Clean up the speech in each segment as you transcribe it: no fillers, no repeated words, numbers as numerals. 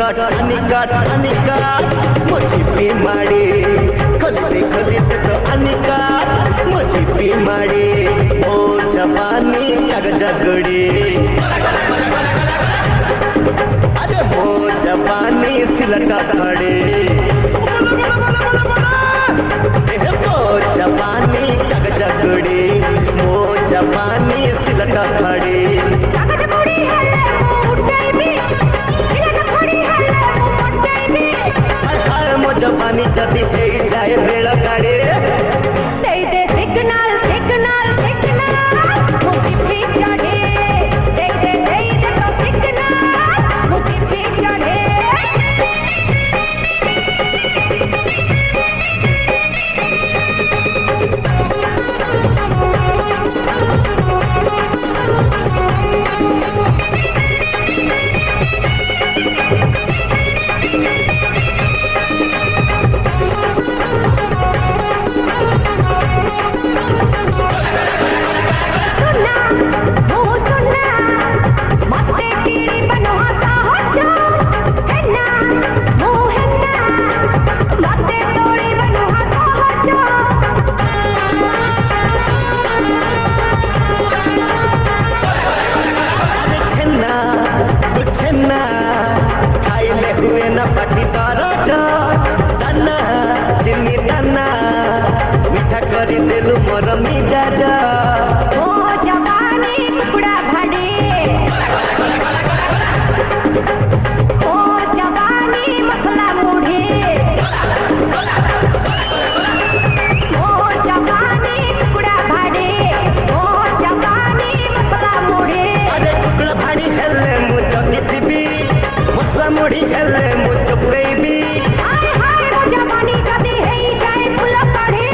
निकट निकट निकट मुझी पी माड़ी खली खली तो अनिकट मुझी पी माड़ी ओ जवानी कागज गुड़ी अरे ओ जवानी सिलका खड़े ओ जवानी कागज गुड़ी ओ जवानी सिलका खड़े जवानी जदी है जाए बेड़ा गाड़ी दे दे सिग्नल सिग्नल सिग्नल मुझे भी चढ़े दे दे तो सिग्नल मुझे भी चढ़े करी दिलु मोर मिजाज ओ जवानी कुकुड़ा भाड़ी ओ जवानी मसला मुढ़ी ओ जवानी कुकुड़ा भाड़ी ओ जवानी मसला मुढ़ी अरे कुकुड़ा भाड़ी हेले मुझो कितबी मसला मुढ़ी हेले मुझो बेबी हाय हाय ओ जवानी जदी है जाए फुल पड़े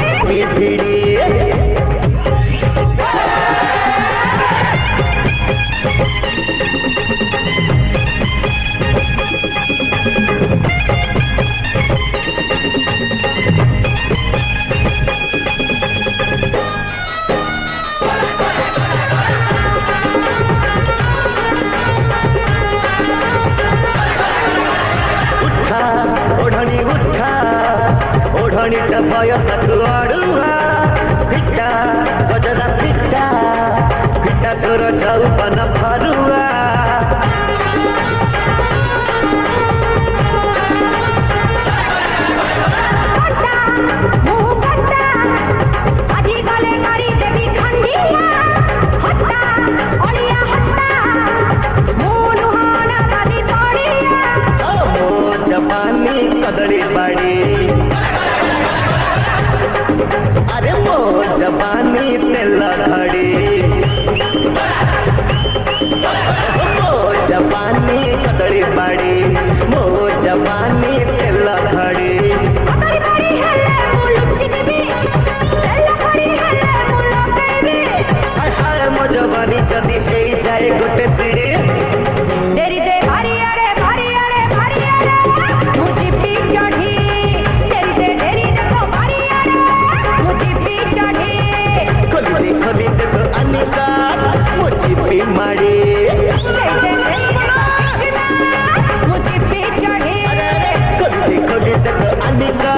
ओढ़नी बयस तुअड़ुआ पिटा गजरा पिटा पिटा तोर चौपन फरुआ जवानी कदड़ी बाड़ी अरे मो जवानी तेल धड़ी मो जवानी कदड़ी बाड़ी मो जवानी तेल धड़ी मो जवानी जदी है जाए गोटे तेरे तेरी दे भारी अरे भारी अरे भारी अरे मुझे भी चढ़ी तेरी देखो भारी अरे मुझे भी चढ़ी खली देखो अनिका मुझे भी मारी मुझे भी चढ़ी खली देखो अनिका